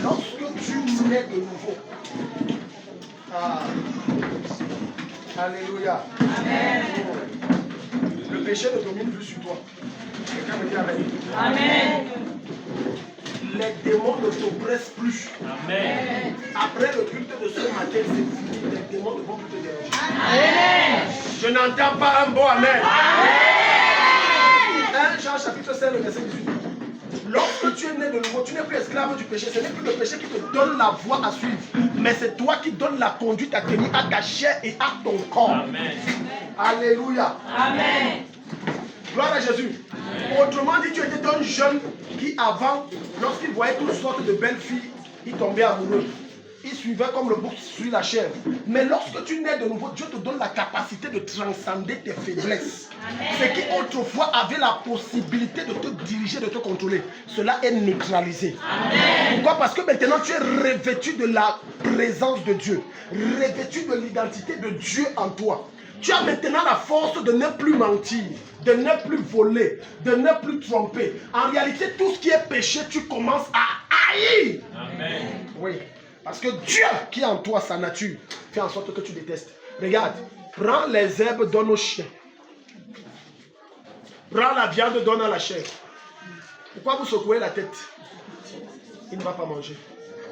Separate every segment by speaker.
Speaker 1: Lorsque tu nais de nouveau. Alléluia. Amen. Le péché ne domine plus sur toi. Quelqu'un me dit Amen. Amen. Les démons ne t'oppressent plus. Amen. Après le culte de ce matin, c'est fini. Les démons ne vont plus te déranger. Amen. Je n'entends pas un bon Amen. Amen. 1 Jean chapitre 5, le verset 18. Lorsque tu es né de nouveau, tu n'es plus esclave du péché. Ce n'est plus le péché qui te donne la voie à suivre, mais c'est toi qui donnes la conduite à tenir à ta chair et à ton corps. Amen. Alléluia. Amen. Gloire à Jésus. Amen. Autrement dit, tu étais un jeune qui avant, lorsqu'il voyait toutes sortes de belles filles, il tombait amoureux. Il suivait comme le bouc qui suit la chair. Mais lorsque tu nais de nouveau, Dieu te donne la capacité de transcender tes faiblesses. Ce qui autrefois avait la possibilité de te diriger, de te contrôler, cela est neutralisé. Amen. Pourquoi? Parce que maintenant tu es revêtu de la présence de Dieu, revêtu de l'identité de Dieu en toi. Tu as maintenant la force de ne plus mentir, de ne plus voler, de ne plus tromper. En réalité, tout ce qui est péché, tu commences à haïr. Amen. Oui. Parce que Dieu qui est en toi, sa nature, fait en sorte que tu détestes. Regarde, prends les herbes, donne aux chiens. Prends la viande, donne à la chair. Pourquoi vous secouez la tête? Il ne va pas manger.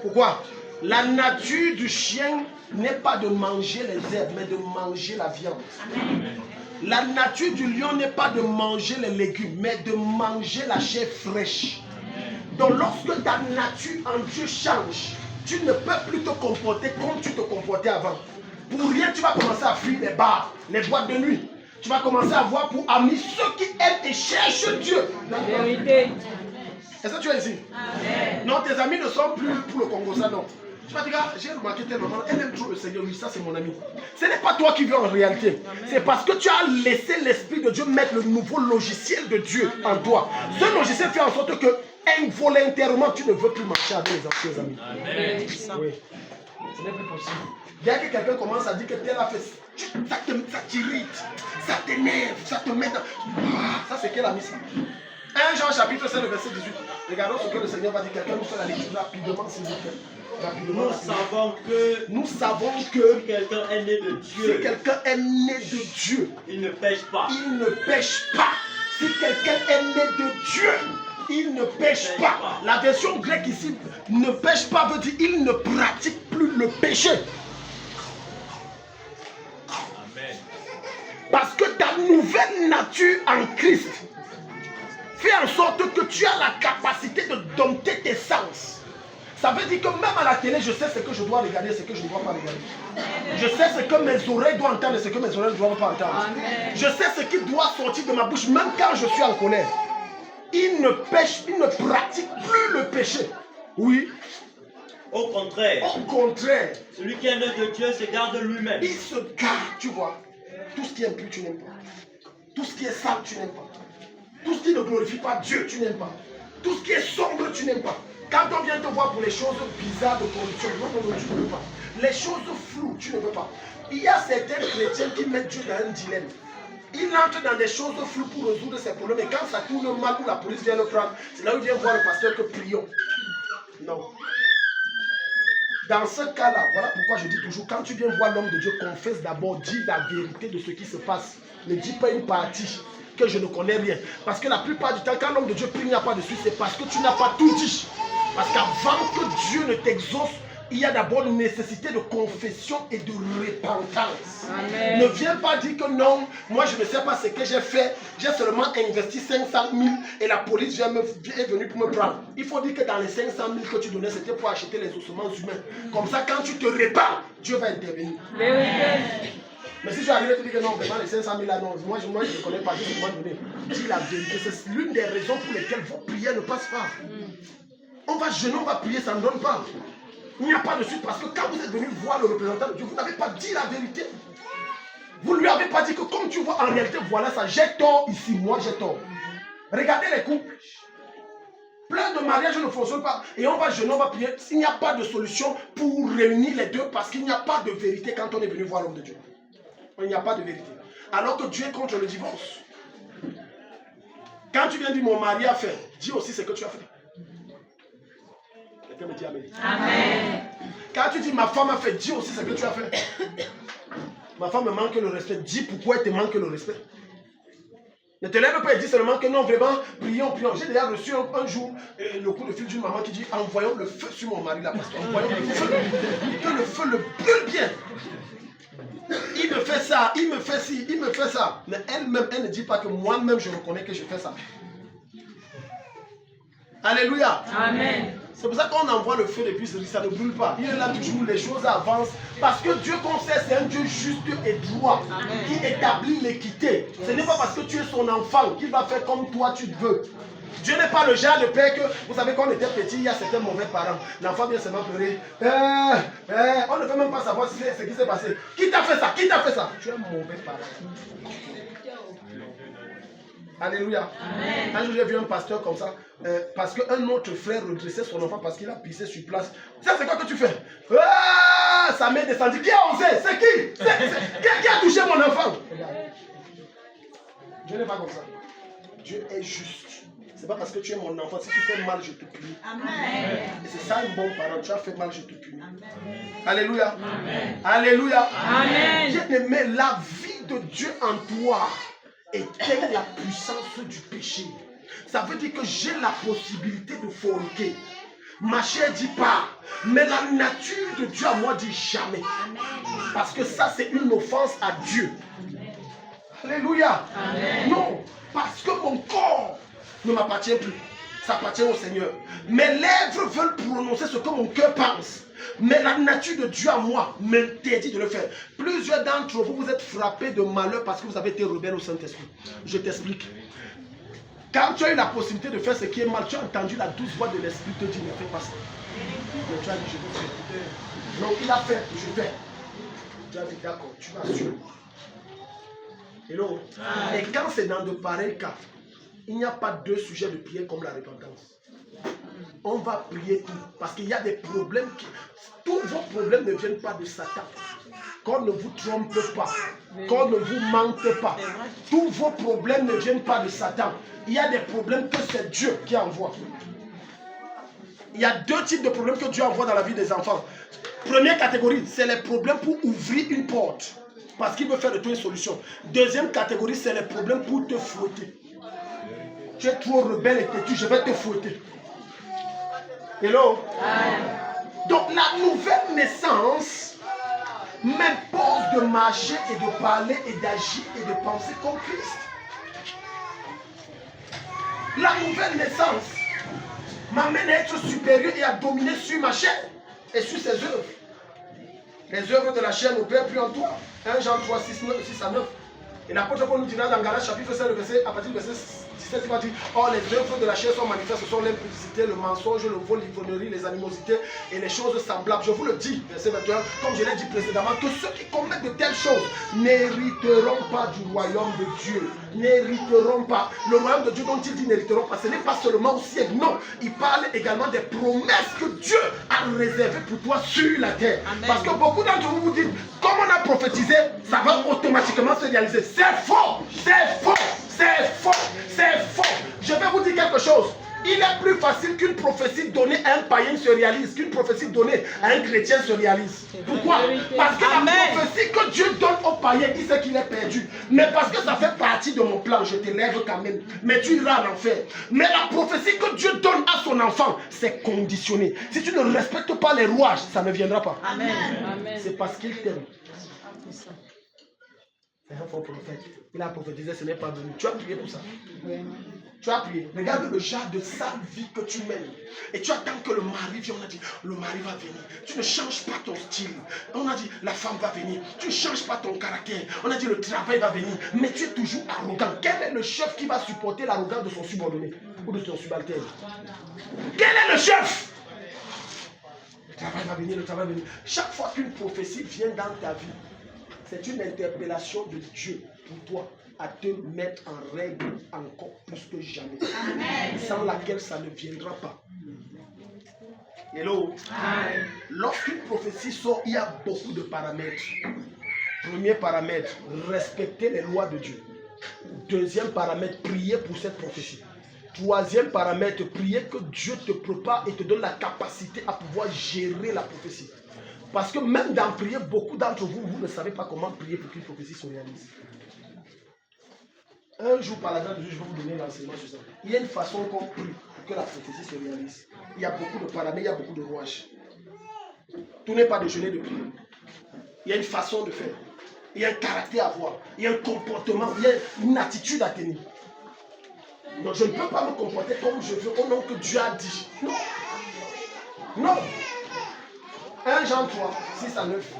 Speaker 1: Pourquoi? La nature du chien n'est pas de manger les herbes, mais de manger la viande. Amen. La nature du lion n'est pas de manger les légumes, mais de manger la chair fraîche. Amen. Donc lorsque ta nature en Dieu change, tu ne peux plus te comporter comme tu te comportais avant. Pour rien, tu vas commencer à fuir les bars, les boîtes de nuit. Tu vas commencer à voir pour amis ceux qui aiment et cherchent Dieu. La vérité. Est-ce que tu es ici? Amen. Non, tes amis ne sont plus pour le Congo, ça non. Tu vas dire, j'ai remarqué telle maman, elle aime trop le Seigneur, oui, ça c'est mon ami. Ce n'est pas toi qui veux en réalité. C'est parce que tu as laissé l'Esprit de Dieu mettre le nouveau logiciel de Dieu en toi. Ce logiciel fait en sorte que involontairement, tu ne veux plus marcher avec les anciens amis. Amen. Oui. Ce n'est plus possible. Dès que quelqu'un commence à dire que tel a fait, ça t'irrite, ça t'énerve, ça te met dans... Ça c'est quel ami ça? 1 Jean chapitre 5, verset 18. Regardons ce que le Seigneur va dire. Quelqu'un nous fait la lecture rapidement, s'il vous plaît. Rapidement. Nous savons que
Speaker 2: si quelqu'un est né de Dieu,
Speaker 1: si quelqu'un est né de Dieu,
Speaker 2: il ne pêche pas.
Speaker 1: Il ne pêche pas. Si quelqu'un est né de Dieu, il ne pêche pas. La version grecque ici, ne pêche pas, veut dire il ne pratique plus le péché. Amen. Parce que ta nouvelle nature en Christ fait en sorte que tu as la capacité de dompter tes sens. Ça veut dire que même à la télé, je sais ce que je dois regarder et ce que je ne dois pas regarder. Je sais ce que mes oreilles doivent entendre et ce que mes oreilles ne doivent pas entendre. Je sais ce qui doit sortir de ma bouche, même quand je suis en colère. Il ne pêche, il ne pratique plus le péché. Oui.
Speaker 2: Au contraire.
Speaker 1: Au contraire.
Speaker 2: Celui qui est né de Dieu se garde lui-même.
Speaker 1: Il se garde, tu vois. Tout ce qui est impur, tu n'aimes pas. Tout ce qui est sale, tu n'aimes pas. Tout ce qui ne glorifie pas Dieu, tu n'aimes pas. Tout ce qui est sombre, tu n'aimes pas. Quand on vient te voir pour les choses bizarres de corruption, non, tu ne veux pas. Les choses floues, tu ne veux pas. Il y a certains chrétiens qui mettent Dieu dans un dilemme. Il entre dans des choses floues pour résoudre ses problèmes. Et quand ça tourne mal, où la police vient le prendre, c'est là où il vient voir le pasteur que prions. Non. Dans ce cas-là, voilà pourquoi je dis toujours, quand tu viens voir l'homme de Dieu, confesse d'abord, dis la vérité de ce qui se passe. Ne dis pas une partie que je ne connais rien. Parce que la plupart du temps, quand l'homme de Dieu prie, il n'y a pas de suite, c'est parce que tu n'as pas tout dit. Parce qu'avant que Dieu ne t'exauce, il y a d'abord une nécessité de confession et de repentance. Amen. Ne viens pas dire que non, moi je ne sais pas ce que j'ai fait, j'ai seulement investi 500 000 et la police est venue pour me prendre. Il faut dire que dans les 500 000 que tu donnais, c'était pour acheter les ossements humains. Comme ça, quand tu te répands, Dieu va intervenir. Mais si tu arrives et te dis que non, vraiment les 500 000 là, non, moi je ne connais pas, je ne donner. Dis la vérité, c'est l'une des raisons pour lesquelles vos prières ne passent pas. On va jeûner, on va prier, ça ne donne pas. Il n'y a pas de suite parce que quand vous êtes venu voir le représentant de Dieu, vous n'avez pas dit la vérité. Vous ne lui avez pas dit que comme tu vois en réalité, voilà ça, j'ai tort ici, moi j'ai tort. Regardez les couples. Plein de mariages ne fonctionnent pas. Et on va jeûner, on va prier. Il n'y a pas de solution pour réunir les deux parce qu'il n'y a pas de vérité quand on est venu voir l'homme de Dieu. Il n'y a pas de vérité. Alors que Dieu est contre le divorce. Quand tu viens dire mon mari a fait, dis aussi ce que tu as fait. Quelqu'un me dit amen.
Speaker 3: Amen.
Speaker 1: Quand tu dis ma femme a fait, dis aussi ce que tu as fait. Ma femme me manque le respect. Dis pourquoi elle te manque le respect. Ne te lève pas et dis seulement que non, vraiment, prions. J'ai déjà reçu un jour le coup de fil d'une maman qui dit envoyons le feu sur mon mari là, parce qu'envoyons le feu. Que le feu le brûle bien. Il me fait ça, il me fait ci, il me fait ça. Mais elle-même, elle ne dit pas que moi-même je reconnais que je fais ça. Alléluia.
Speaker 3: Amen.
Speaker 1: C'est pour ça qu'on envoie le feu depuis ça ne brûle pas. Il est là toujours, les choses avancent. Parce que Dieu qu'on sait, c'est un Dieu juste et droit. Amen. Qui établit l'équité. Ce n'est pas parce que tu es son enfant qu'il va faire comme toi tu veux. Dieu n'est pas le genre de père que, vous savez, quand on était petit, il y a certains mauvais parents. L'enfant vient seulement pleurer. On ne peut même pas savoir ce qui s'est passé. Qui t'a fait ça? Qui t'a fait ça? Tu es un mauvais parent. Alléluia. Amen. Un jour, j'ai vu un pasteur comme ça, parce qu'un autre frère redressait son enfant parce qu'il a pissé sur place. Ça, c'est quoi que tu fais? Sa mère descendit. Qui a osé? C'est qui? Qui a touché mon enfant? Dieu n'est pas comme ça. Dieu est juste. C'est pas parce que tu es mon enfant. Si tu fais mal, je te punis. Amen. Et c'est ça un bon parent. Tu as fait mal, je te punis. Amen. Alléluia. Amen. Alléluia. Amen. Bien-aimé, la vie de Dieu en toi éteint la puissance du péché. Ça veut dire que j'ai la possibilité de forniquer. Ma chair dit pas, mais la nature de Dieu à moi dit jamais. Parce que ça, c'est une offense à Dieu. Alléluia. Amen. Non, parce que mon corps ne m'appartient plus. Ça appartient au Seigneur. Mes lèvres veulent prononcer ce que mon cœur pense. Mais la nature de Dieu à moi m'interdit de le faire. Plusieurs d'entre vous, vous êtes frappés de malheur parce que vous avez été rebelles au Saint-Esprit. Je t'explique. Quand tu as eu la possibilité de faire ce qui est mal, tu as entendu la douce voix de l'Esprit te dire ne fais pas ça. Mais tu as dit je vais faire. Non, il a fait, je vais. Tu as dit d'accord, tu vas suivre. Hello. Et quand c'est dans de pareils cas, il n'y a pas deux sujets de prière comme la repentance. On va prier tout. Parce qu'il y a des problèmes qui... Tous vos problèmes ne viennent pas de Satan. Qu'on ne vous trompe pas. Qu'on ne vous mente pas. Tous vos problèmes ne viennent pas de Satan. Il y a des problèmes que c'est Dieu qui envoie. Il y a deux types de problèmes que Dieu envoie dans la vie des enfants. Première catégorie, c'est les problèmes pour ouvrir une porte. Parce qu'il veut faire de toi une solution. Deuxième catégorie, c'est les problèmes pour te fouetter. Tu es trop rebelle et têtu, je vais te fouetter. Hello? Donc la nouvelle naissance m'impose de marcher et de parler et d'agir et de penser comme Christ. La nouvelle naissance m'amène à être supérieur et à dominer sur ma chair et sur ses œuvres. Les œuvres de la chair n'opèrent plus en toi. 1 Jean 3, 6 à 9. Et l'apôtre Paul nous dira dans Galates chapitre 5, à partir du verset 17, il va dire: or les œuvres de la chair sont manifestes, ce sont l'impudicité, le mensonge, le vol, l'ivrognerie, les animosités et les choses semblables. Je vous le dis, verset 21, comme je l'ai dit précédemment, que ceux qui commettent de telles choses n'hériteront pas du royaume de Dieu. N'hériteront pas. Le royaume de Dieu dont il dit n'hériteront pas, ce n'est pas seulement au ciel, non. Il parle également des promesses que Dieu a réservées pour toi sur la terre. Amen. Parce que beaucoup d'entre vous vous dites, comme on a prophétisé, ça va automatiquement se réaliser. C'est faux, c'est faux, c'est faux, c'est faux. Je vais vous dire quelque chose. Il est plus facile qu'une prophétie donnée à un païen se réalise qu'une prophétie donnée à un chrétien se réalise. Pourquoi? Parce que la prophétie que Dieu donne au païen, il sait qu'il est perdu. Mais parce que ça fait partie de mon plan, je t'élève quand même. Mais tu iras en enfer. Mais la prophétie que Dieu donne à son enfant, c'est conditionné. Si tu ne respectes pas les rouages, ça ne viendra pas. Amen. C'est parce qu'il t'aime. C'est un faux prophète. Il a prophétisé, ce n'est pas venu. Tu as prié pour ça. Tu as prié. Regarde le genre de sale vie que tu mènes. Et tu attends que le mari vienne. On a dit, le mari va venir. Tu ne changes pas ton style. On a dit, la femme va venir. Tu ne changes pas ton caractère. On a dit, le travail va venir. Mais tu es toujours arrogant. Quel est le chef qui va supporter l'arrogance de son subordonné ou de son subalterne? Quel est le chef? Le travail va venir, le travail va venir. Chaque fois qu'une prophétie vient dans ta vie, c'est une interpellation de Dieu pour toi à te mettre en règle encore plus que jamais. Amen. Sans laquelle ça ne viendra pas. Hello. Lorsqu'une prophétie sort, il y a beaucoup de paramètres. Premier paramètre, respecter les lois de Dieu. Deuxième paramètre, prier pour cette prophétie. Troisième paramètre, prier que Dieu te prépare et te donne la capacité à pouvoir gérer la prophétie. Parce que même dans prier, beaucoup d'entre vous, vous ne savez pas comment prier pour qu'une prophétie se réalise. Un jour, par la grâce de Dieu, je vais vous donner l'enseignement sur ça. Il y a une façon qu'on prie pour que la prophétie se réalise. Il y a beaucoup de paramètres, il y a beaucoup de rouages. Tout n'est pas de jeûner de prier. Il y a une façon de faire. Il y a un caractère à avoir. Il y a un comportement, il y a une attitude à tenir. Donc je ne peux pas me comporter comme je veux au nom que Dieu a dit. Non. Non. 1 Jean 3, 6 à 9.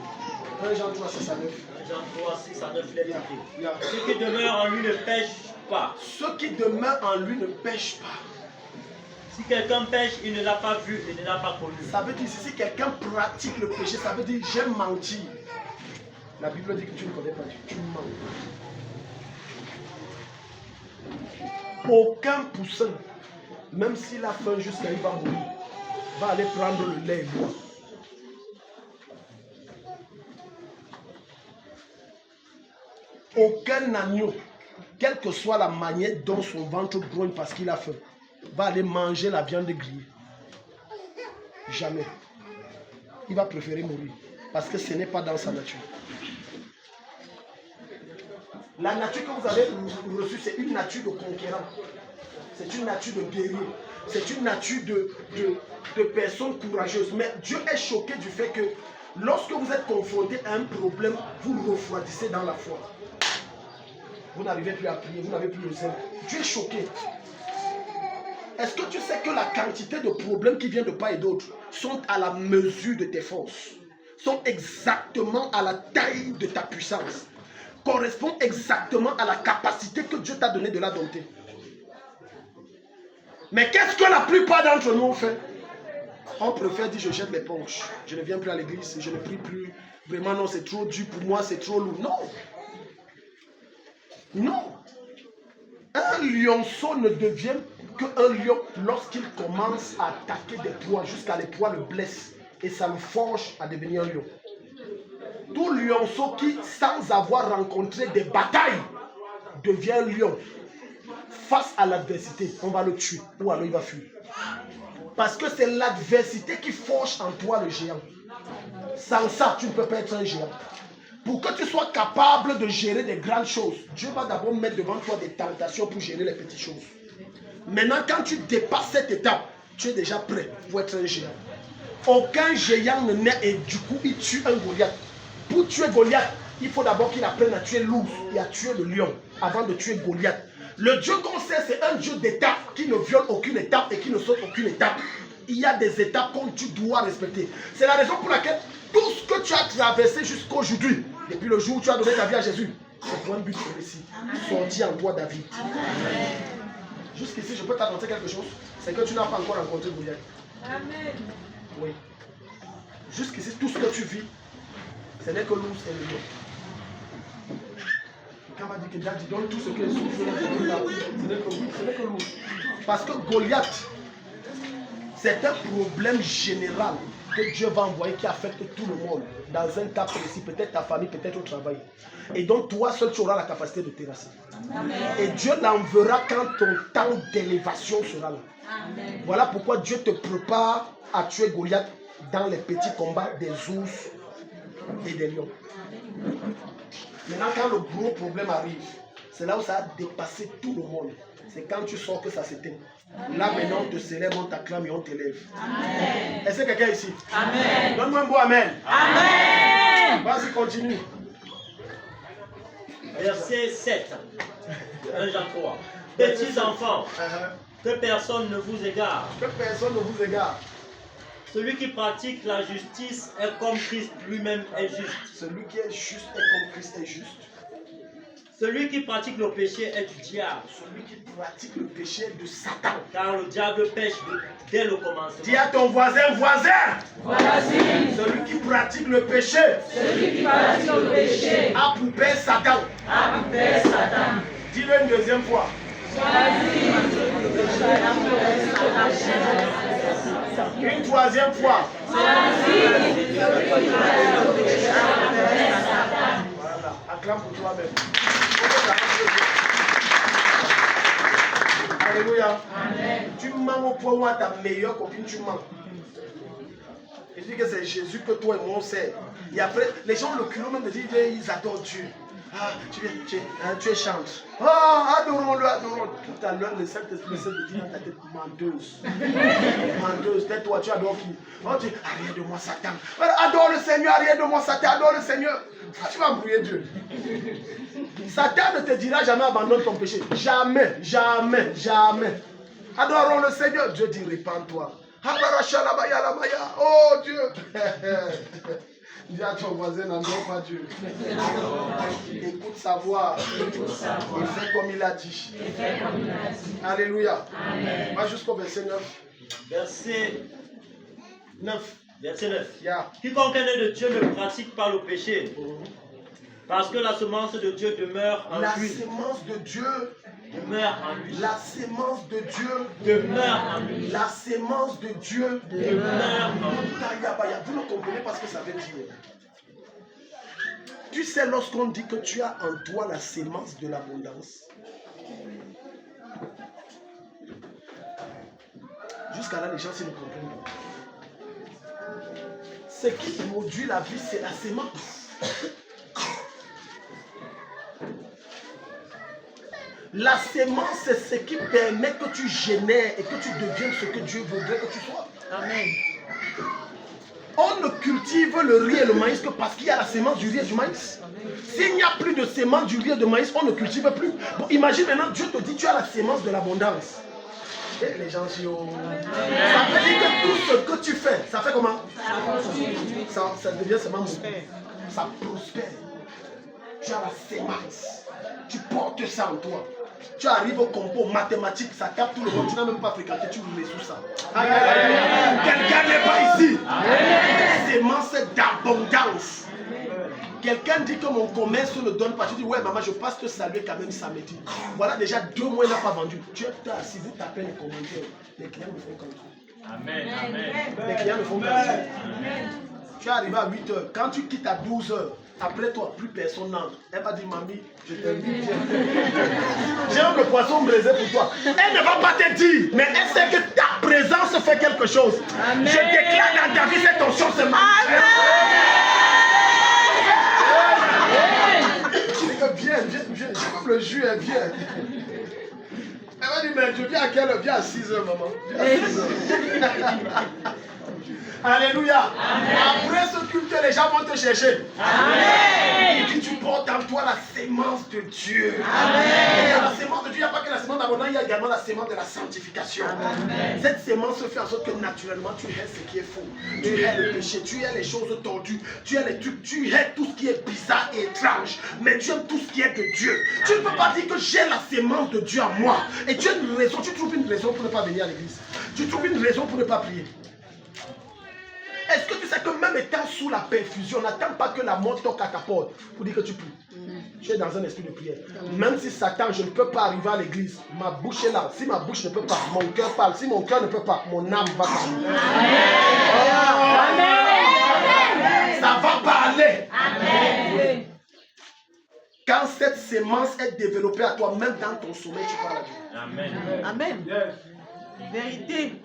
Speaker 1: 1 Jean 3, 6 à 9.
Speaker 2: 1 Jean 3, 6 à 9, les écrits. Ceux qui demeurent en lui ne pêchent pas.
Speaker 1: Ceux qui demeurent en lui ne pêchent pas.
Speaker 2: Si quelqu'un pêche, il ne l'a pas vu, il ne l'a pas connu. Ça
Speaker 1: veut dire si quelqu'un pratique le péché, ça veut dire j'aime mentir. La Bible dit que tu ne connais pas Dieu, tu mens. Aucun poussin, même s'il a faim jusqu'à il va mourir, va aller prendre le lait et boire. Aucun agneau, quelle que soit la manière dont son ventre grogne parce qu'il a faim, va aller manger la viande grillée. Jamais. Il va préférer mourir parce que ce n'est pas dans sa nature. La nature que vous avez reçue, c'est une nature de conquérant. C'est une nature de guerrier. C'est une nature de personne courageuse. Mais Dieu est choqué du fait que lorsque vous êtes confronté à un problème, vous refroidissez dans la foi. Vous n'arrivez plus à prier, vous n'avez plus le zèle. Dieu est choqué. Est-ce que tu sais que la quantité de problèmes qui viennent de part et d'autre sont à la mesure de tes forces, sont exactement à la taille de ta puissance, correspondent exactement à la capacité que Dieu t'a donnée de la dompter. Mais qu'est-ce que la plupart d'entre nous ont fait? On préfère dire je jette l'éponge, je ne viens plus à l'église, je ne prie plus, vraiment non, c'est trop dur pour moi, c'est trop lourd. Non. Non. Un lionceau ne devient qu'un lion lorsqu'il commence à attaquer des proies jusqu'à les proies le blessent et ça le forge à devenir un lion. Tout lionceau qui, sans avoir rencontré des batailles, devient un lion, face à l'adversité, on va le tuer ou alors il va fuir. Parce que c'est l'adversité qui forge en toi le géant. Sans ça, tu ne peux pas être un géant. Pour que tu sois capable de gérer des grandes choses, Dieu va d'abord mettre devant toi des tentations pour gérer les petites choses. Maintenant, quand tu dépasses cette étape, tu es déjà prêt pour être un géant. Aucun géant ne naît et du coup, il tue un Goliath. Pour tuer Goliath, il faut d'abord qu'il apprenne à tuer l'ours et à tuer le lion avant de tuer Goliath. Le Dieu qu'on sait, c'est un Dieu d'étape qui ne viole aucune étape et qui ne saute aucune étape. Il y a des étapes que tu dois respecter. C'est la raison pour laquelle tout ce que tu as traversé jusqu'à aujourd'hui, depuis le jour où tu as donné ta vie à Jésus, c'est pour un but précis. Sorti en toi, David. Jusqu'ici, je peux t'annoncer quelque chose. C'est que tu n'as pas encore rencontré Goliath. Amen. Oui. Jusqu'ici, tout ce que tu vis, ce n'est que l'ours et le lion. Quand on va dire que Dieu donne tout ce que les souffles, ce n'est que l'ours. Parce que Goliath, c'est un problème général que Dieu va envoyer qui affecte tout le monde. Dans un cas précis, peut-être ta famille, peut-être au travail. Et donc toi seul, tu auras la capacité de terrasser. Amen. Et Dieu l'enverra quand ton temps d'élévation sera là. Amen. Voilà pourquoi Dieu te prépare à tuer Goliath dans les petits combats des ours et des lions. Maintenant, quand le gros problème arrive, c'est là où ça a dépassé tout le monde. C'est quand tu sens que ça s'éteint. Là maintenant, on te célèbre, on t'acclame et on t'élève. Est-ce que quelqu'un ici? Amen. Donne-moi un beau amen. Amen. Vas-y, continue.
Speaker 2: Verset 7. 1 Jean 3. Petits enfants, que personne ne vous égare.
Speaker 1: Que personne ne vous égare.
Speaker 2: Celui qui pratique la justice est comme Christ lui-même est juste.
Speaker 1: Celui qui est juste est comme Christ est juste.
Speaker 2: Celui qui pratique le péché est du diable.
Speaker 1: Celui qui pratique le péché est de Satan.
Speaker 2: Car le diable pêche dès le commencement.
Speaker 1: Dis à ton voisin, voisin.
Speaker 3: Voici.
Speaker 1: Celui qui pratique le péché.
Speaker 3: Celui qui pratique le péché.
Speaker 1: A pour père Satan.
Speaker 3: A pour père Satan.
Speaker 1: Dis-le une deuxième fois. Une troisième fois. Voilà. Acclame pour toi-même. Alléluia.
Speaker 3: Amen.
Speaker 1: Tu mens au point où à ta meilleure copine, tu mens. Il dit que c'est Jésus que toi et moi on sait. Et après, les gens le culot même de dire ils adorent Dieu. Ah, tu es chante. Ah, adorons-le, adorons-le. Tout à l'heure, le Saint-Esprit essaie de dire dans ta tête, menteuse. Menteuse, tais-toi, tu adores qui? Oh, tu dis, arrière de moi, Satan. Adore le Seigneur, arrière de moi, Satan, adore le Seigneur. Tu vas embrouiller Dieu. Satan ne te dira jamais abandonne ton péché. Jamais, jamais, jamais. Adorons le Seigneur. Dieu dit, répands-toi. Oh Dieu. Dis à ton voisin, n'adore pas Dieu. Écoute sa voix. Et fais comme il a dit. Alléluia.
Speaker 3: Amen.
Speaker 1: Va jusqu'au verset 9.
Speaker 2: Verset
Speaker 1: 9.
Speaker 2: Verset 9.
Speaker 1: Yeah.
Speaker 2: Quiconque est né de Dieu ne pratique pas le péché, parce que la semence de Dieu demeure en
Speaker 1: La
Speaker 2: lui.
Speaker 1: sémence de Dieu.
Speaker 2: Demeure en lui.
Speaker 1: La sémence de Dieu.
Speaker 2: Demeure en lui.
Speaker 1: La sémence de Dieu.
Speaker 2: Demeure en lui.
Speaker 1: Vous ne comprenez pas ce que ça veut dire. Tu sais, lorsqu'on dit que tu as en toi la sémence de l'abondance, jusqu'à là, les gens ne comprennent pas. Ce qui produit la vie, c'est la sémence. La sémence, c'est ce qui permet que tu génères et que tu deviennes ce que Dieu voudrait que tu sois.
Speaker 3: Amen.
Speaker 1: On ne cultive le riz et le maïs que parce qu'il y a la sémence du riz et du maïs. S'il n'y a plus de sémence du riz et de maïs, on ne cultive plus. Bon, imagine maintenant, Dieu te dit tu as la sémence de l'abondance. Et les gens disent, oh. Ça veut dire que tout ce que tu fais, ça fait comment? Ça devient seulement ça prospère. Tu as la sémence. Tu portes ça en toi. Tu arrives au compo mathématique, ça capte tout le monde. Tu n'as même pas fréquenté, tu voulais sous ça. Quelqu'un n'est pas ici. Sémence d'abondance. Quelqu'un dit que mon commerce ne donne pas. Tu dis, ouais, maman, je passe te saluer quand même samedi. Voilà, déjà 2 mois, il n'a pas vendu. Tu es assis, vous tapez les commentaires. Les clients me font comme ça.
Speaker 2: Amen. Amen.
Speaker 1: Les clients me font comme ça. Tu es arrivé à 8 h. Quand tu quittes à 12 h, après toi, plus personne n'entre. Elle va dire, mamie, je t'invite. J'ai le poisson braisé pour toi. Elle ne va pas te dire, mais elle sait que ta présence fait quelque chose.
Speaker 3: Amen.
Speaker 1: Je déclare dans ta vie cette onction se manifeste. Je dis que viens. J'ai comme le jus, elle vient. Elle va dire, mais je viens à quelle heure? Viens à 6 h, maman. Viens à 6 h. Alléluia. Amen. Après ce culte, les gens vont te chercher. Amen. Et tu portes en toi la sémence de Dieu. Amen. Et dans la sémence de Dieu, il n'y a pas que la sémence d'abondance, il y a également la sémence de la sanctification. Amen. Cette sémence fait en sorte que naturellement tu hais ce qui est faux. Tu hais le péché, tu hais les choses tordues, tu hais les trucs, tu hais tout ce qui est bizarre et étrange. Mais tu aimes tout ce qui est de Dieu. Tu ne peux pas dire que j'ai la sémence de Dieu en moi. Et tu as une raison, tu trouves une raison pour ne pas venir à l'église. Tu trouves une raison pour ne pas prier. Est-ce que tu sais que même étant sous la perfusion, n'attends pas que la mort toque à ta porte pour dire que tu pries. Tu es dans un esprit de prière. Même si Satan, je ne peux pas arriver à l'église, ma bouche est là. Si ma bouche ne peut pas, mon cœur parle. Si mon cœur ne peut pas, mon âme va parler. Amen. Ça va parler. Amen. Quand cette sémence est développée à toi, même dans ton sommeil, tu parles à Dieu.
Speaker 2: Amen.
Speaker 3: Amen. Vérité.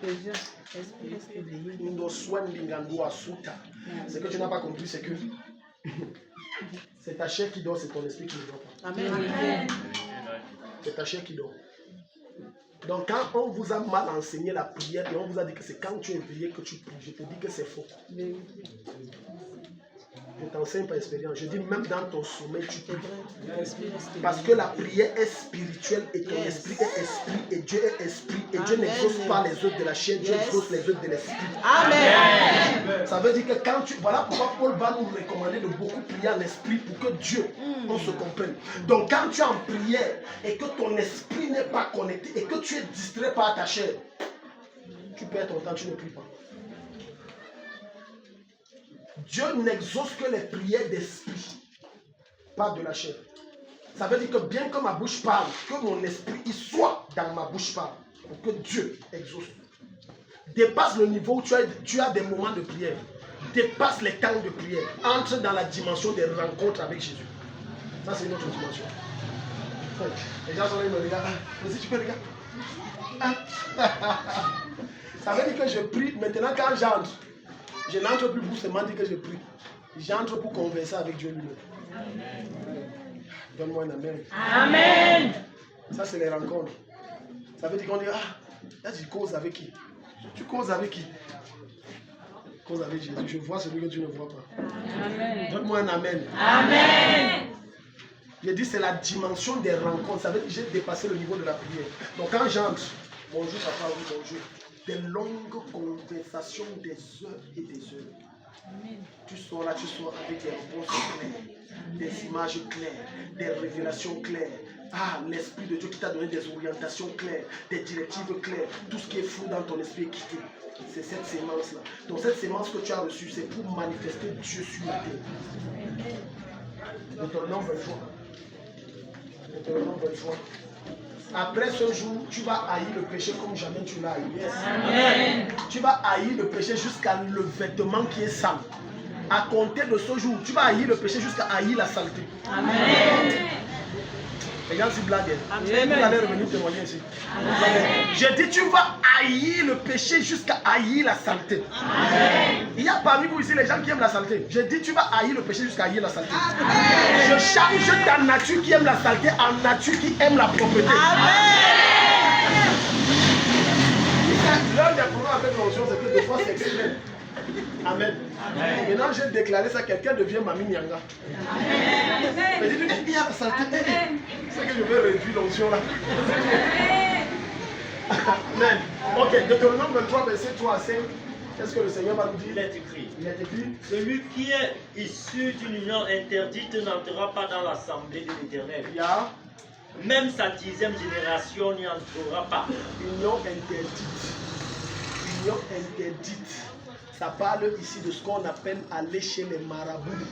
Speaker 1: Ce que tu n'as pas compris, c'est que c'est ta chair qui dort, c'est ton esprit qui ne dort pas.
Speaker 3: Amen.
Speaker 1: C'est ta chair qui dort. Donc quand on vous a mal enseigné la prière et on vous a dit que c'est quand tu es éveillé que tu pries, je te dis que c'est faux. Je t'enseigne par expérience. Je dis même dans ton sommeil, tu pries. Parce que la prière est spirituelle et ton esprit est esprit et Dieu est esprit. Et Dieu n'exauce pas les œuvres de la chair, Dieu exauce les œuvres de l'esprit. Amen. Ça veut dire que quand tu... Voilà pourquoi Paul va nous recommander de beaucoup prier en esprit pour que Dieu, on se comprenne. Donc quand tu es en prière et que ton esprit n'est pas connecté et que tu es distrait par ta chair, tu perds ton temps, tu ne pries pas. Dieu n'exauce que les prières d'esprit, pas de la chair. Ça veut dire que bien que ma bouche parle, que mon esprit y soit dans ma bouche parle, pour que Dieu exauce. Dépasse le niveau où tu as des moments de prière. Dépasse les temps de prière. Entre dans la dimension des rencontres avec Jésus. Ça, c'est une autre dimension. Les gens sont là, ils me regardent. Vas-y, tu peux regarder. Ça veut dire que je prie. Maintenant, quand j'entre, je n'entre plus pour seulement dire que je prie. J'entre pour converser avec Dieu lui-même. Donne-moi un amen.
Speaker 3: Amen.
Speaker 1: Ça, c'est les rencontres. Ça veut dire qu'on dit, là, tu causes avec qui? Tu causes avec qui? Cause avec Jésus. Je vois celui que tu ne vois pas.
Speaker 3: Amen.
Speaker 1: Donne-moi un amen.
Speaker 3: Amen.
Speaker 1: J'ai dit, c'est la dimension des rencontres. Ça veut dire que j'ai dépassé le niveau de la prière. Donc, quand j'entre, bonjour papa, oui, bonjour. Des longues conversations, des heures et des heures. Amen. Tu sors là, tu sors avec des réponses claires, des images claires, des révélations claires. L'Esprit de Dieu qui t'a donné des orientations claires, des directives claires. Tout ce qui est flou dans ton esprit est quitté. C'est cette sémence-là. Donc cette sémence que tu as reçue, c'est pour manifester Dieu sur la terre. Deutéronome 23. Deutéronome 23. Après ce jour, tu vas haïr le péché comme jamais tu l'as haï. Yes. Amen. Tu vas haïr le péché jusqu'à le vêtement qui est sale. À compter de ce jour, tu vas haïr le péché jusqu'à haïr la saleté. Amen. Regarde si blague. Vous allez revenir témoigner ici. Je dis, tu vas haïr le péché jusqu'à haïr la saleté. Amen. Il y a parmi vous ici les gens qui aiment la saleté. Je dis, tu vas haïr le péché jusqu'à haïr la saleté. Amen. Je change ta nature qui aime la saleté en nature qui aime la propreté. Amen. L'un des problèmes avec l'onction, c'est que des fois c'est extrême. Amen. Amen. Maintenant, j'ai déclaré ça, quelqu'un devient Mami Nyanga. Mais dis-lui, il y a la saleté. C'est que je vais réduire l'onction là. Amen. Ok, Deutéronome 23, verset 3 à 5. Qu'est-ce que le Seigneur va nous dire?
Speaker 2: Il est écrit.
Speaker 1: Il est écrit.
Speaker 2: Celui qui est issu d'une union interdite n'entrera pas dans l'assemblée de l'Éternel.
Speaker 1: Yeah.
Speaker 2: Même sa 10e génération n'y entrera pas.
Speaker 1: Union interdite. Union interdite. Ça parle ici de ce qu'on appelle aller chez les marabouts.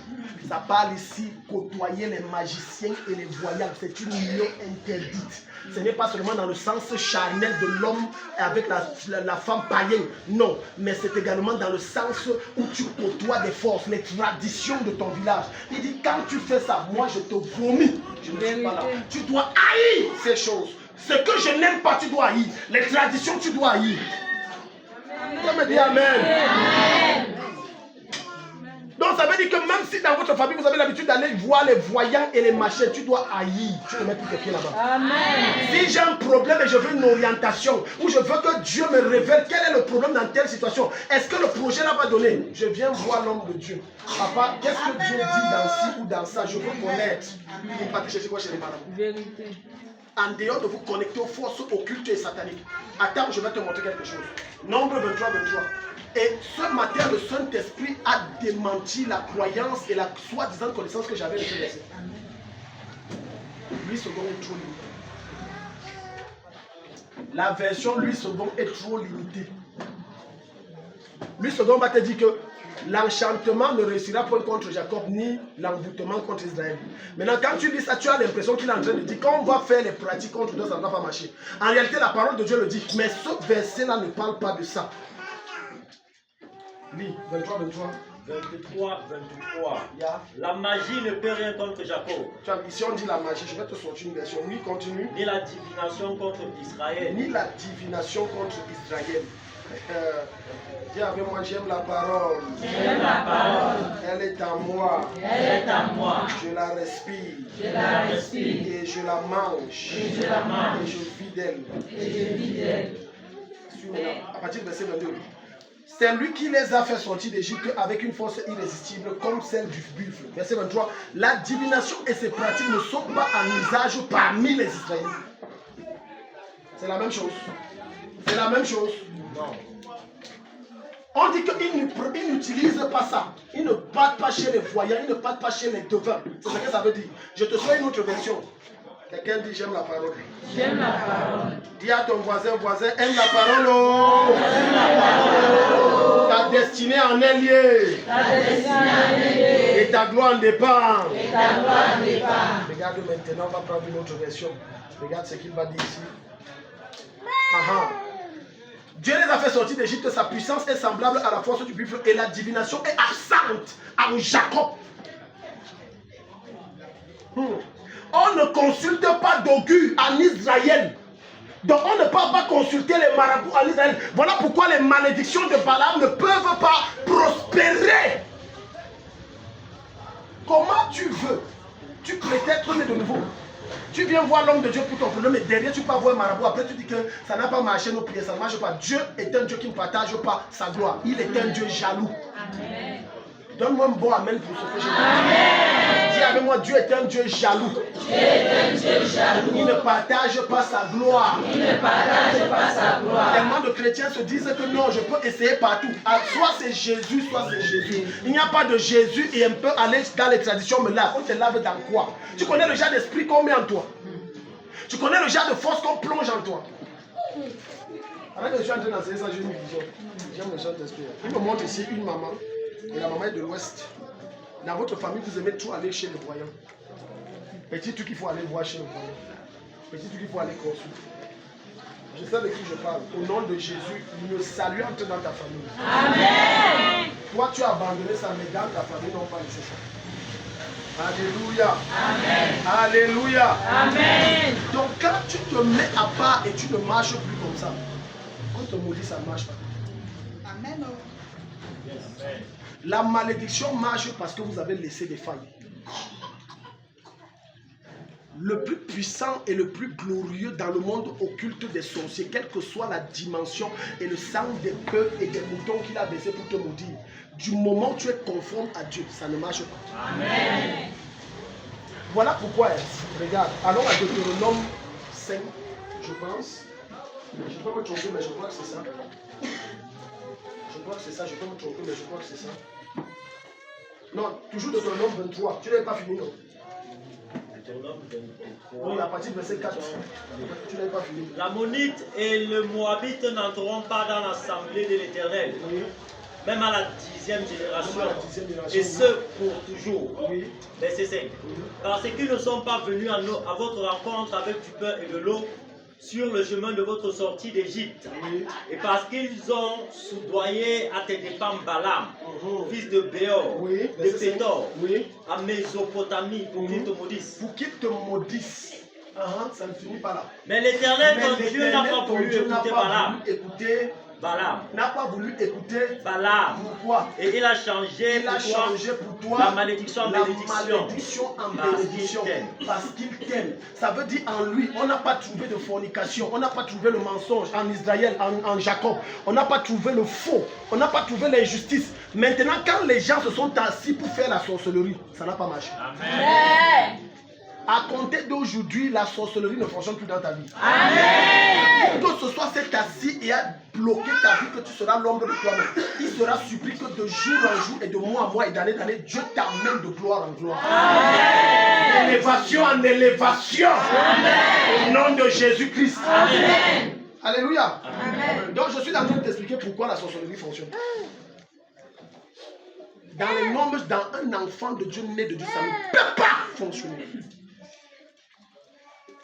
Speaker 1: Ça parle ici côtoyer les magiciens et les voyants. C'est une union interdite. Ce n'est pas seulement dans le sens charnel de l'homme avec la femme païenne. Non, mais c'est également dans le sens où tu côtoies des forces, les traditions de ton village. Il dit, quand tu fais ça, moi je te vomis. Je ne suis pas là. Tu dois haïr ces choses. Ce que je n'aime pas, tu dois haïr. Les traditions, tu dois haïr. Comme me dit Amen. Amen. Donc ça veut dire que même si dans votre famille vous avez l'habitude d'aller voir les voyants et les machins, tu dois haïr. Tu ne mets plus tes pieds là-bas. Amen. Si j'ai un problème et je veux une orientation, ou je veux que Dieu me révèle quel est le problème dans telle situation, est-ce que le projet là va donner? Je viens voir l'homme de Dieu. Papa, qu'est-ce que Dieu dit dans ci ou dans ça? Je veux connaître. Il n'est pas de chercher quoi chez les malades. Vérité. En dehors de vous connecter aux forces occultes et sataniques. Attends, je vais te montrer quelque chose. Nombre 23, 23. Et ce matin, le Saint-Esprit a démenti la croyance et la soi-disant connaissance que j'avais de ce verset. Lui second est trop limité. La version lui second est trop limitée. Lui second va te dire que l'enchantement ne réussira point contre Jacob ni l'envoûtement contre Israël. Maintenant, quand tu dis ça, tu as l'impression qu'il est en train de dire quand on va faire les pratiques contre Dieu, ça ne va pas marcher. En réalité, la parole de Dieu le dit. Mais ce verset-là ne parle pas de ça. Lis, 23, 23.
Speaker 2: 23, 23.
Speaker 1: Yeah.
Speaker 2: La magie ne peut rien contre Jacob.
Speaker 1: Ici on dit la magie, je vais te sortir une version. Oui, continue.
Speaker 2: Ni la divination contre Israël.
Speaker 1: Ni la divination contre Israël. Dis avec moi, j'aime la parole.
Speaker 3: J'aime la parole.
Speaker 1: Elle est en moi.
Speaker 3: Elle est en moi.
Speaker 1: Je la respire.
Speaker 3: Je la respire.
Speaker 1: Et je la mange.
Speaker 3: Et je la mange.
Speaker 1: Et je vis d'elle.
Speaker 3: Et je vis d'elle.
Speaker 1: À partir du verset 22. C'est lui qui les a fait sortir d'Égypte avec une force irrésistible comme celle du buffle. Verset 23. La divination et ses pratiques ne sont pas en usage parmi les Israélites. C'est la même chose. C'est la même chose. Non. On dit qu'ils n'utilisent pas ça. Ils ne partent pas chez les voyants, ils ne partent pas chez les devins. C'est ce que ça veut dire. Je te sors une autre version. Quelqu'un dit j'aime la parole.
Speaker 3: J'aime la parole.
Speaker 1: Dis à ton voisin, aime la parole. Oh.
Speaker 3: J'aime la parole.
Speaker 1: Ta destinée en est liée.
Speaker 3: Ta destinée en est liée.
Speaker 1: Et ta gloire en dépend.
Speaker 3: Et ta gloire en dépend.
Speaker 1: Regarde maintenant, on va prendre une autre version. Regarde ce qu'il va dire ici. Aha. Dieu les a fait sortir d'Égypte, sa puissance est semblable à la force du buffle et la divination est absente en Jacob. On ne consulte pas d'augure en Israël. Donc on ne peut pas consulter les marabouts en Israël. Voilà pourquoi les malédictions de Balaam ne peuvent pas prospérer. Comment tu veux? Tu peux être né de nouveau. Tu viens voir l'homme de Dieu pour ton problème, mais derrière tu peux voir un marabout. Après tu dis que ça n'a pas marché, nos prières, ça ne marche pas. Dieu est un Dieu qui ne partage pas sa gloire. Il est un Dieu jaloux. Amen. Donne-moi un bon amen pour ce que j'ai dit. Dis avec moi, Dieu est un Dieu jaloux.
Speaker 3: Dieu est un Dieu jaloux.
Speaker 1: Il ne partage pas sa gloire.
Speaker 3: Il ne partage pas sa gloire.
Speaker 1: Tellement de chrétiens se disent que non, je peux essayer partout. Soit c'est Jésus, soit c'est Jésus. Il n'y a pas de Jésus et on peut aller dans les traditions, mais là, on te lave dans quoi? Tu connais le genre d'esprit qu'on met en toi? Tu connais le genre de force qu'on plonge en toi? Alors que je suis en train d'enseigner ça, j'ai une vision. J'aime le genre d'esprit. Il me montre ici une maman, et la maman est de l'Ouest. Dans votre famille, vous aimez trop aller chez le voyant. Petit truc qu'il faut aller voir chez le voyant. Petit truc qu'il faut aller consulter. Je sais de qui je parle. Au nom de Jésus, le salut entre dans ta famille. Amen. Toi, tu as abandonné ça, mais dans ta famille, non pas nécessaire. Alléluia. Amen. Alléluia. Amen. Donc quand tu te mets à part et tu ne marches plus comme ça, on te maudit, ça ne marche pas. Amen. La malédiction marche parce que vous avez laissé des failles. Le plus puissant et le plus glorieux dans le monde occulte des sorciers, quelle que soit la dimension et le sang des bœufs et des moutons qu'il a baissé pour te maudire, du moment où tu es conforme à Dieu, ça ne marche pas. Amen. Voilà pourquoi, regarde, allons à Deutéronome 5, je pense. Je peux me tromper, mais je crois que c'est ça. Je crois que c'est ça, je peux me tromper, mais je crois que c'est ça. Non, toujours Deutéronome 23, tu n'avais pas fini, non? Oui, à partir du verset 4, tu n'avais pas fini.
Speaker 2: L'Ammonite et le Moabite n'entreront pas dans l'assemblée de l'Éternel. Oui. Même à la 10e génération. Et ce pour toujours. Oui. Verset 5. Oui. Parce qu'ils ne sont pas venus à votre rencontre avec du pain et de l'eau sur le chemin de votre sortie d'Égypte. Oui. Et parce qu'ils ont soudoyé à tes dépens Balaam, fils de Béor, oui, de Pétor, oui, à Mésopotamie, pour qu'ils te maudissent.
Speaker 1: Pour qu'ils te maudissent. Ça ne finit pas là.
Speaker 2: Mais l'Éternel, ton Dieu, n'a pas voulu écouter Balaam. Balaam
Speaker 1: n'a pas voulu écouter
Speaker 2: Balaam.
Speaker 1: Pourquoi?
Speaker 2: Et il a changé
Speaker 1: pour toi
Speaker 2: la malédiction en bénédiction.
Speaker 1: Parce qu'il t'aime. Ça veut dire en lui, on n'a pas trouvé de fornication, on n'a pas trouvé le mensonge en Israël, en Jacob. On n'a pas trouvé le faux, on n'a pas trouvé l'injustice. Maintenant, quand les gens se sont assis pour faire la sorcellerie, ça n'a pas marché. Amen. À compter d'aujourd'hui, la sorcellerie ne fonctionne plus dans ta vie. Amen. Que ce soit cet assis et a bloqué ta vie, que tu seras l'ombre de toi-même. Il sera supplié que de jour en jour et de mois en mois et d'année en année, Dieu t'amène de gloire en gloire. Amen. Élévation en élévation. Amen. Au nom de Jésus-Christ. Amen. Alléluia. Amen. Donc je suis en train de t'expliquer pourquoi la sorcellerie fonctionne. Dans les nombres, dans un enfant de Dieu né de Dieu, ça ne peut pas fonctionner.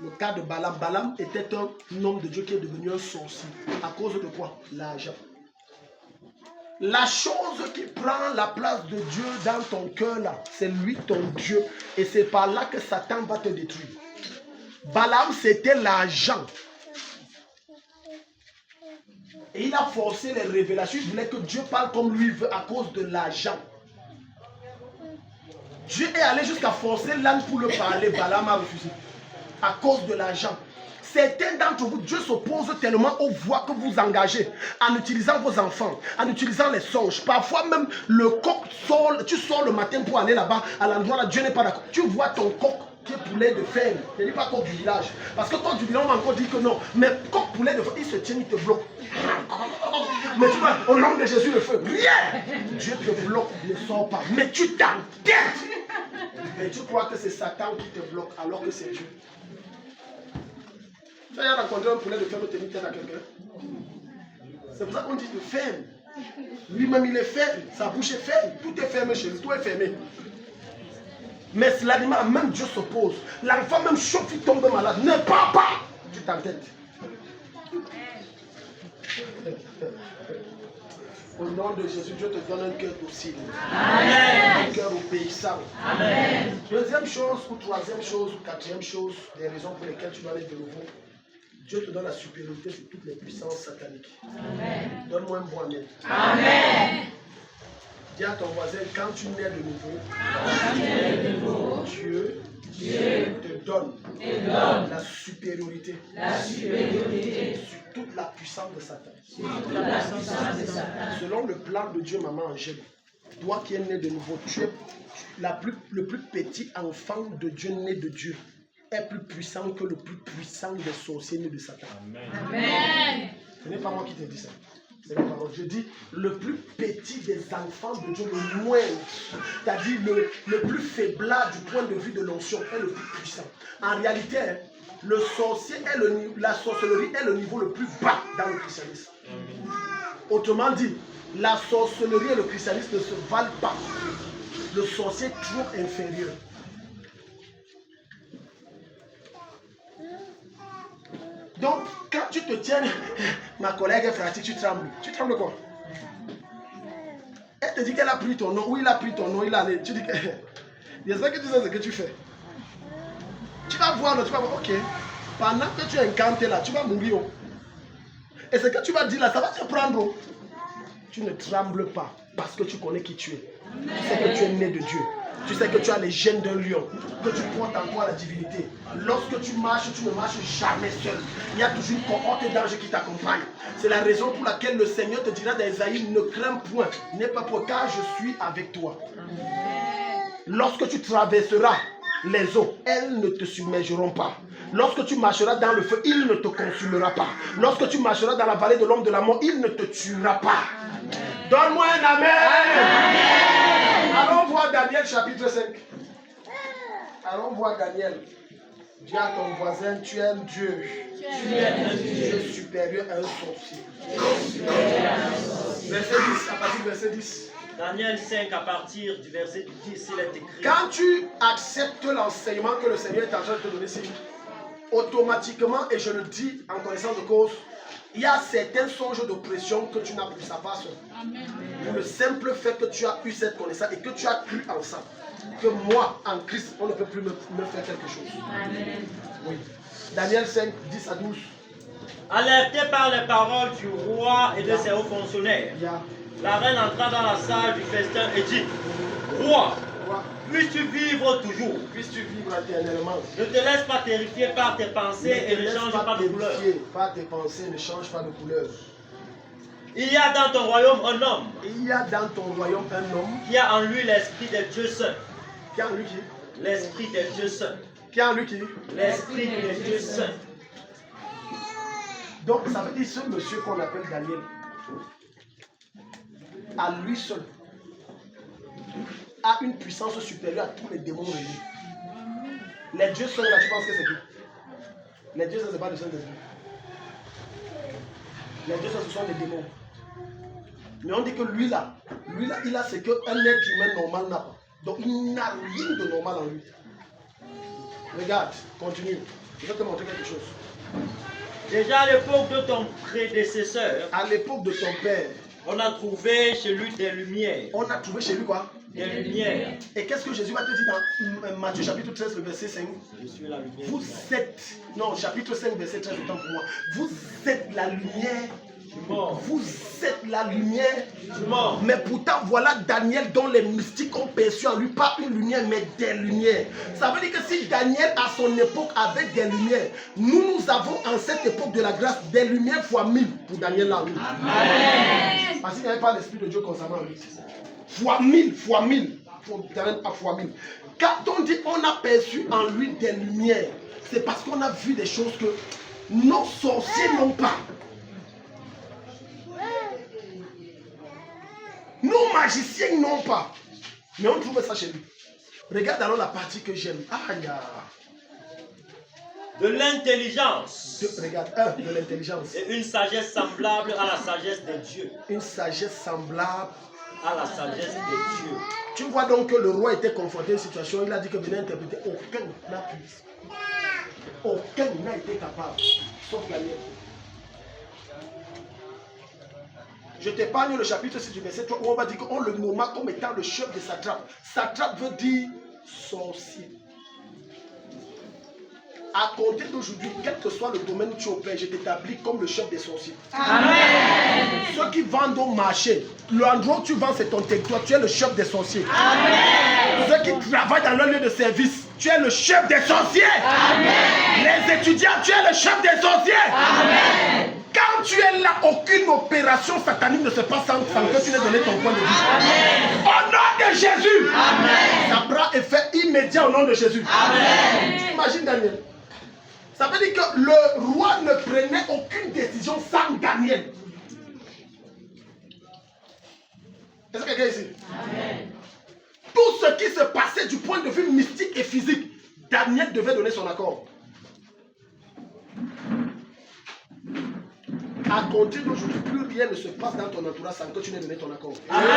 Speaker 1: Le cas de Balaam. Balaam était un homme de Dieu qui est devenu un sorcier. À cause de quoi? L'argent. La chose qui prend la place de Dieu dans ton cœur là, c'est lui ton Dieu. Et c'est par là que Satan va te détruire. Balaam, c'était l'argent. Et il a forcé les révélations. Il voulait que Dieu parle comme lui veut à cause de l'argent. Dieu est allé jusqu'à forcer l'âne pour le parler. Balaam a refusé. À cause de l'argent. Certains d'entre vous, Dieu s'oppose tellement aux voix que vous engagez en utilisant vos enfants, en utilisant les songes. Parfois même, le coq sort, tu sors le matin pour aller là-bas, à l'endroit là, Dieu n'est pas d'accord. Tu vois ton coq qui est poulet de ferme. Je ne dis pas coq du village. Parce que coq du village, on va encore dire que non. Mais coq poulet de ferme, il se tient, il te bloque. Mais tu vois, au nom de Jésus, le feu. Dieu te bloque, ne sort pas. Mais tu t'entêtes. Et tu crois que c'est Satan qui te bloque alors que c'est Dieu. Tu as rencontré un poulet de ferme tenir tête à quelqu'un. C'est pour ça qu'on dit de ferme. Lui-même il est ferme, sa bouche est ferme, tout est fermé chez lui, tout est fermé. Mais l'animal, même Dieu s'oppose. L'enfant même chauffe, il tombe malade. Ne pars pas. Tu t'entêtes. Au nom de Jésus, Dieu te donne un cœur docile. Amen. Un cœur obéissant. Amen. Deuxième chose, ou troisième chose, ou quatrième chose, des raisons pour lesquelles tu dois aller de nouveau. Dieu te donne la supériorité sur toutes les puissances sataniques.
Speaker 3: Amen.
Speaker 1: Donne-moi un bon amen.
Speaker 3: Amen.
Speaker 1: Dis à ton voisin, quand tu nais de nouveau, Dieu te donne la supériorité sur toute la puissance de Satan. Selon le plan de Dieu, maman Angèle, toi qui es né de nouveau, tu es le plus petit enfant de Dieu né de Dieu est plus puissant que le plus puissant des sorciers nés de Satan.
Speaker 3: Amen.
Speaker 1: Ce n'est pas moi qui te dis ça. C'est la parole. Je dis le plus petit des enfants de Dieu, le moindre, c'est-à-dire le plus faiblard du point de vue de l'onction est le plus puissant. En réalité, le sorcier la sorcellerie est le niveau le plus bas dans le christianisme. Autrement dit, la sorcellerie et le christianisme ne se valent pas. Le sorcier est trop inférieur. Donc, quand tu te tiens, ma collègue est fragile, tu trembles. Tu trembles quoi? Elle te dit qu'elle a pris ton nom, ou il a pris ton nom, il a allé. Tu dis que. J'espère que tu sais ce que tu fais. Tu vas voir, tu vas voir, ok. Pendant que tu es incanté là, tu vas mourir. Et ce que tu vas dire là, ça va te prendre. Tu ne trembles pas parce que tu connais qui tu es. Tu sais que tu es né de Dieu. Tu sais que tu as les gènes d'un lion, que tu portes en toi la divinité. Lorsque tu marches, tu ne marches jamais seul. Il y a toujours une cohorte d'anges qui t'accompagne. C'est la raison pour laquelle le Seigneur te dira dans Isaïe, ne crains point, n'aie pas peur, car je suis avec toi. Lorsque tu traverseras les eaux, elles ne te submergeront pas. Lorsque tu marcheras dans le feu, il ne te consumera pas. Lorsque tu marcheras dans la vallée de l'ombre de la mort, il ne te tuera pas. Donne-moi un amen. Amen. Allons voir Daniel chapitre 5. Allons voir Daniel. Dis à ton voisin, tu es un Dieu. Tu es un Dieu supérieur à un sorcier. Verset 10, à partir du verset 10.
Speaker 2: Daniel 5, à partir du verset 10, il est écrit.
Speaker 1: Quand tu acceptes l'enseignement que le Seigneur est en train de te donner ici, automatiquement, et je le dis en connaissance de cause, il y a certains songes d'oppression que tu n'as plus sa part seul. Pour le simple fait que tu as eu cette connaissance et que tu as cru en ça, que moi, en Christ, on ne peut plus me faire quelque chose. Amen. Oui. Daniel 5, 10 à 12.
Speaker 2: Alerté par les paroles du roi et de ses hauts fonctionnaires, la reine entra dans la salle du festin et dit, Roi, puisses-tu vivre toujours?
Speaker 1: Puisses-tu vivre éternellement?
Speaker 2: Ne te laisse pas terrifier par tes pensées et ne change pas de couleur.
Speaker 1: Par tes pensées, ne change pas de couleur.
Speaker 2: Il y a dans ton royaume un homme.
Speaker 1: Il y a dans ton royaume un homme
Speaker 2: qui a en lui l'esprit des dieux saints.
Speaker 1: Qui a en lui qui?
Speaker 2: L'esprit des dieux saints.
Speaker 1: Qui a en lui qui?
Speaker 2: L'esprit des dieux saints.
Speaker 1: Donc ça veut dire ce monsieur qu'on appelle Daniel, à lui seul, a une puissance supérieure à tous les démons réunis. Les dieux saints là, tu penses que c'est qui? Les dieux saints, ce n'est pas le Saint-Esprit. Les dieux saints, ce sont des démons. Mais on dit que lui là, il a ce qu'un être humain normal n'a pas. Donc il n'a rien de normal en lui. Regarde, continue. Je vais te montrer quelque chose.
Speaker 2: Déjà à l'époque de ton prédécesseur,
Speaker 1: à l'époque de ton père,
Speaker 2: on a trouvé chez lui des lumières.
Speaker 1: On a trouvé chez lui quoi?
Speaker 2: Des lumières.
Speaker 1: Et qu'est-ce que Jésus va te dire dans Matthieu chapitre 13, le verset 5?
Speaker 2: Je suis la lumière.
Speaker 1: Vous êtes, non, chapitre 5, verset 13, autant pour moi. Vous êtes la lumière. Vous êtes la lumière. Mais pourtant, voilà Daniel dont les mystiques ont perçu en lui pas une lumière, mais des lumières. Ça veut dire que si Daniel à son époque avait des lumières, nous avons en cette époque de la grâce des lumières fois 1000 pour Daniel là. Amen. Parce qu'il n'y avait pas l'esprit de Dieu concernant lui. Fois 1000, fois 1000. Fois 1000. Quand on dit on a perçu en lui des lumières, c'est parce qu'on a vu des choses que nos sorciers n'ont pas. Nos magiciens n'ont pas. Mais on trouve ça chez lui. Regarde alors la partie que j'aime.
Speaker 2: De l'intelligence.
Speaker 1: Regarde, de l'intelligence.
Speaker 2: Et une sagesse semblable à la sagesse des dieux.
Speaker 1: Une sagesse semblable
Speaker 2: à la sagesse des dieux.
Speaker 1: Tu vois donc que le roi était confronté à une situation. Il a dit que venait interpréter. Aucun n'a pu. Aucun n'a été capable. Sauf la mienne. Je t'épargne le chapitre 6 du verset 3 où on va dire qu'on le nomma comme étant le chef de satrape. Satrape veut dire sorcier. À compter d'aujourd'hui, quel que soit le domaine où tu opères, je t'établis comme le chef des sorciers.
Speaker 3: Amen.
Speaker 1: Ceux qui vendent au marché, l'endroit où tu vends, c'est ton territoire, tu es le chef des sorciers.
Speaker 3: Amen.
Speaker 1: Ceux qui travaillent dans leur lieu de service, tu es le chef des sorciers.
Speaker 3: Amen.
Speaker 1: Les étudiants, tu es le chef des sorciers.
Speaker 3: Amen.
Speaker 1: Quand tu es là, aucune opération satanique ne se passe sans que tu n'aies donné ton point de vue.
Speaker 3: Amen.
Speaker 1: Au nom de Jésus.
Speaker 3: Amen.
Speaker 1: Ça prend effet immédiat au nom de Jésus.
Speaker 3: Amen.
Speaker 1: Imagine Daniel. Ça veut dire que le roi ne prenait aucune décision sans Daniel. Est-ce que quelqu'un ici? Amen. Tout ce qui se passait du point de vue mystique et physique, Daniel devait donner son accord. À compter d'aujourd'hui, plus rien ne se passe dans ton entourage sans que tu n'aies donné ton accord. Amen.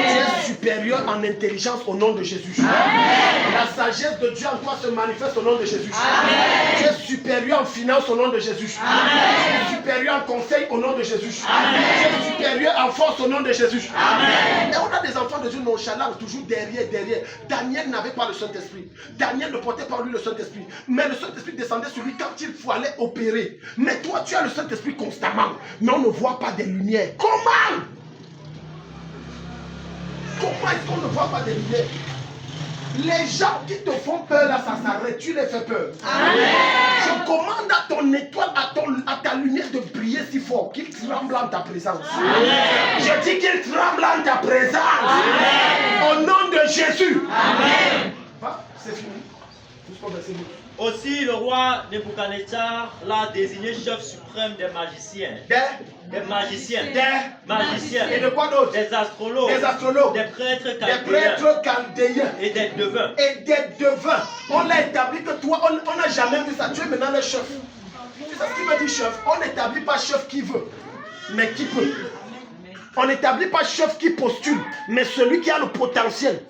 Speaker 1: Tu es supérieur en intelligence au nom de Jésus. Amen. La sagesse de Dieu en toi se manifeste au nom de Jésus. Amen. Tu es supérieur en finance au nom de Jésus. Amen. Tu es supérieur en conseil au nom de Jésus. Amen. Tu es supérieur en force au nom de Jésus. Amen. Et on a des enfants de Dieu nonchalants, toujours derrière. Daniel n'avait pas le Saint-Esprit. Daniel ne portait pas en lui le Saint-Esprit. Mais le Saint-Esprit descendait sur lui quand il fallait opérer. Mais toi, tu as le Saint-Esprit constamment. Mais on ne voit pas des lumières. Comment est-ce qu'on ne voit pas des lumières? Les gens qui te font peur là, ça s'arrête. Tu les fais peur. Amen. Je commande à ton étoile, à ta lumière de briller si fort qu'il tremble en ta présence. Amen. Je dis qu'il tremble en ta présence. Amen. Au nom de Jésus. Amen. C'est fini.
Speaker 2: Aussi, le roi Nebuchadnezzar l'a désigné chef suprême des magiciens. Des magiciens.
Speaker 1: Et de quoi d'autre?
Speaker 2: Des astrologues. Des prêtres
Speaker 1: chaldéens.
Speaker 2: Et des devins.
Speaker 1: On l'a établi que toi, on n'a jamais vu ça. Tu es maintenant le chef. Tu sais ce qu'il veut dire chef? On n'établit pas chef qui veut, mais qui peut. On n'établit pas chef qui postule, mais celui qui a le potentiel.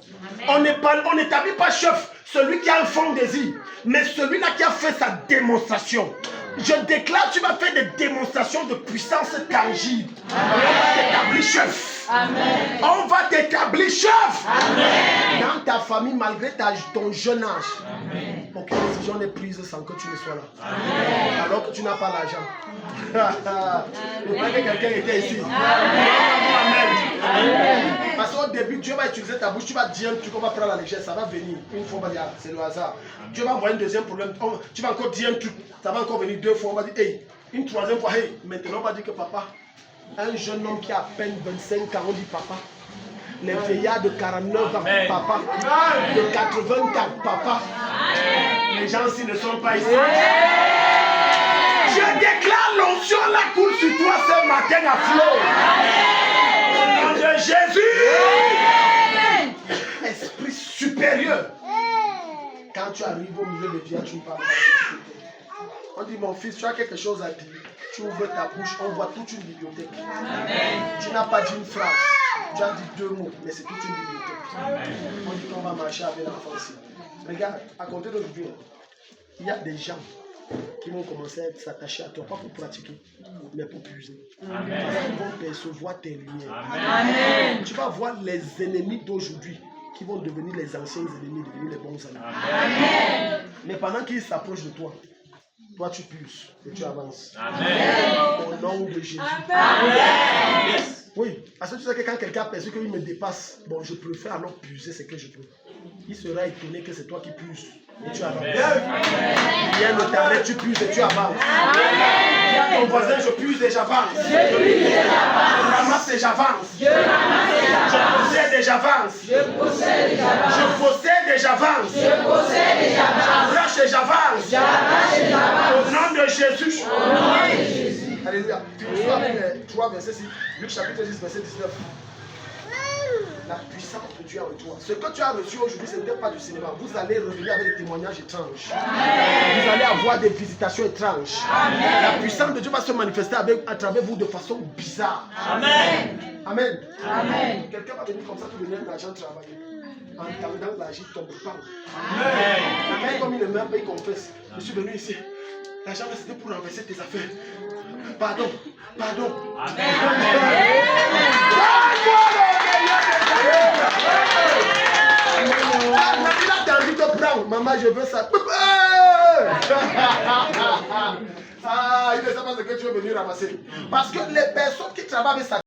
Speaker 1: On n'établit pas chef celui qui a un fond désir, mais celui-là qui a fait sa démonstration. Je déclare, tu vas faire des démonstrations de puissance tangible. On va t'établir chef. Amen. On va t'établir chef. Amen. Dans ta famille, malgré ton jeune âge. Amen. Aucune décision n'est prise sans que tu ne sois là. Amen. Alors que tu n'as pas l'argent. Je crois que quelqu'un était ici. Amen. Amen. Parce qu'au début, Dieu va utiliser ta bouche, tu vas dire un truc, on va prendre la légère, ça va venir. Une fois, on va dire, c'est le hasard. Dieu va envoyer un deuxième problème, tu vas encore dire un truc, ça va encore venir deux fois, on va dire, hey, une troisième fois, hey, maintenant on va dire que papa, un jeune homme qui a à peine 25 ans, on dit papa. Les vieillards de 49 ans, papa. De 84, papa. Les gens s'ils ne sont pas ici. Je déclare l'onction, la coule sur toi ce matin à flot. Au nom de Jésus. Esprit supérieur. Quand tu arrives au milieu des villages, tu ne parles pas. On dit, mon fils, tu as quelque chose à dire. Tu ouvres ta bouche, on voit toute une bibliothèque. Amen. Tu n'as pas dit une phrase. Tu as dit deux mots, mais c'est toute une bibliothèque. Amen. On dit qu'on va marcher avec l'enfant ici. Regarde, à compter d'aujourd'hui, il y a des gens qui vont commencer à s'attacher à toi, pas pour pratiquer, mais pour puiser. Amen. Ils vont percevoir tes lumières. Amen. Tu vas voir les ennemis d'aujourd'hui qui vont devenir les anciens ennemis, devenir les bons amis. Amen. Mais pendant qu'ils s'approchent de toi, toi tu puces et tu avances. Amen. Au nom de Jésus. Amen. Oui, parce que tu sais que quand quelqu'un perçoit qu'il me dépasse, bon, je préfère alors puiser ce que je peux. Il sera étonné que c'est toi qui puces et tu avances. Rien ne t'arrête, tu puces et tu avances. Dis à ton voisin, je puise et j'avance. Je ramasse et j'avance. Je possède et j'avance. Je possède et j'avance. J'arrache et j'avance. Au nom de Jésus. Alléluia. Tu me sois avec les 3 versets ici. Luc chapitre 10, verset 19. La puissance de Dieu en toi. Ce que tu as reçu aujourd'hui, ce n'était pas du cinéma. Vous allez revenir avec des témoignages étranges. Amen. Vous allez avoir des visitations étranges. Amen. La puissance de Dieu va se manifester à travers vous de façon bizarre. Amen. Amen. Amen. Quelqu'un va venir comme ça, tu venir l'argent travailler. En attendant, l'argent tombe pas. Amen. Amen. Comme il ne meurt pas, il confesse. Je suis venu ici. L'argent, c'était pour renverser tes affaires. Pardon. Amen. Il a envie de prendre. Maman, je veux ça. Ah, il ne sait pas ce que tu es venu ramasser. Parce que les personnes qui travaillent avec ça,